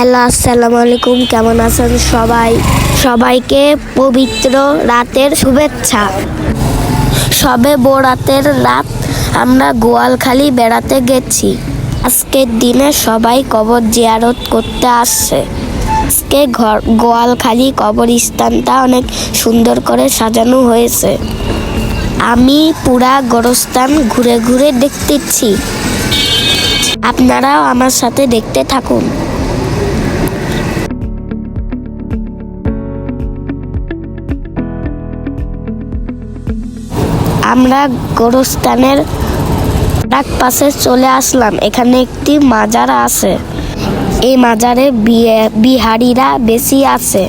Hello, আসসালামু আলাইকুম। কেমন আছেন সবাই? সবাইকে পবিত্র রাতের শুভেচ্ছা। সবে বরাতের রাত আমরা গোয়ালখালী বেড়াতে গেছি। আজকের দিনে সবাই কবর জিয়ারত করতে আসছে। আজকে গোয়ালখালী কবরস্থানটা অনেক সুন্দর করে সাজানো হয়েছে। আমি পুরা গোরস্থান ঘুরে ঘুরে দেখতেছি, আপনারাও আমার সাথে দেখতে থাকুন। আমরা গোরস্থানের এক পাশে চলে আসলাম। এখানে একটি মাজার আছে। এই মাজারে বিহারীরা বেশি আছে।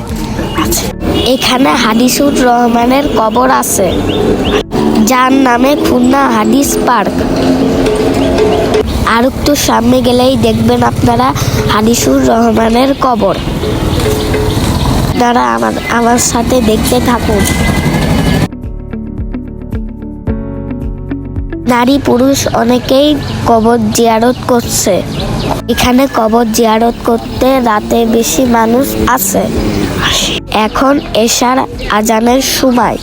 এখানে হাদিসুর রহমানের কবর আছে, যার নামে খুলনা হাদিস পার্ক। আর একটু সামনে গেলেই দেখবেন আপনারা হাদিসুর রহমানের কবর। আপনারা আমার সাথে দেখতে থাকুন। নারী পুরুষ অনেকেই কবর জিয়ারত করছে। এখানে কবর জিয়ারত করতে রাতে বেশি মানুষ আসে। এখন এশার আজানের সময়।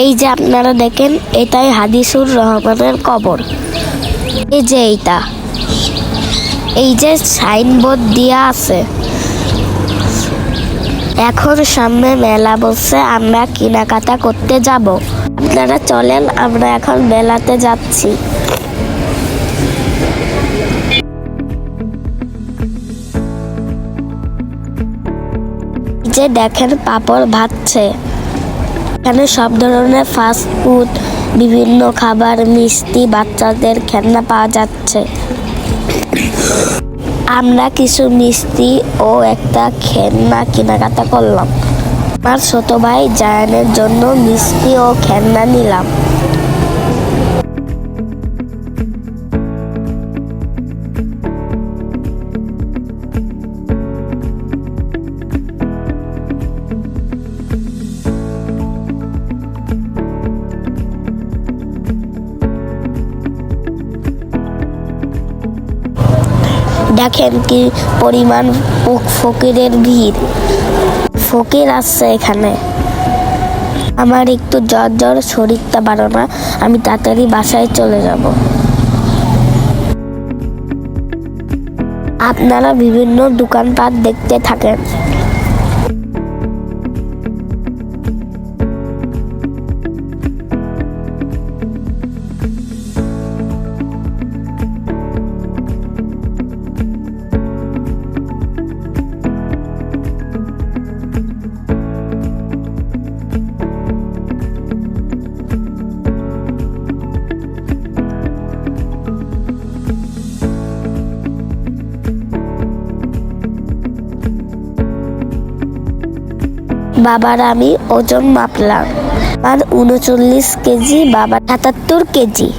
এই যে আপনারা দেখেন, এটাই হাদিসুর রহমানের কবর। এই যে এই যে সাইনবোর্ড দেয়া আছে। এখন সামনে মেলা বসে, আমরা কেনাকাটা করতে যাব। আপনারা চলেন, আমরা এখন মেলাতে যাচ্ছি। যে দেখেন পাপড় ভাজছে। এখানে সব ধরনের ফাস্ট ফুড, বিভিন্ন খাবার, মিষ্টি, বাচ্চাদের খেলনা পাওয়া যাচ্ছে। আমরা কিছু মিষ্টি ও একটা খেলনা কেনাকাটা করলাম। আমার ছোট ভাই জায়ানের জন্য মিষ্টি ও খেলনা নিলাম। দেখেন কি পরিমাণ ফকিরের ভিড়। ফকির আসছে এখানে। আমার একটু জ্বর, শরীরটা ভালো না। আমি তাড়াতাড়ি বাসায় চলে যাব। আপনারা বিভিন্ন দোকানপাট দেখতে থাকেন। বাবার আমি ওজন মাপলাম। আর 39 কেজি, বাবা 77 কেজি।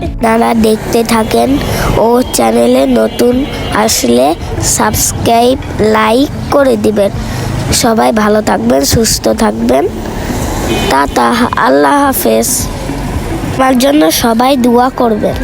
আপনারা দেখতে থাকেন ও চ্যানেলে নতুন আসলে সাবস্ক্রাইব, লাইক করে দিবেন। সবাই ভালো থাকবেন, সুস্থ থাকবেন। টাটা, আল্লাহ হাফেজ। আমার জন্য সবাই দোয়া করবেন।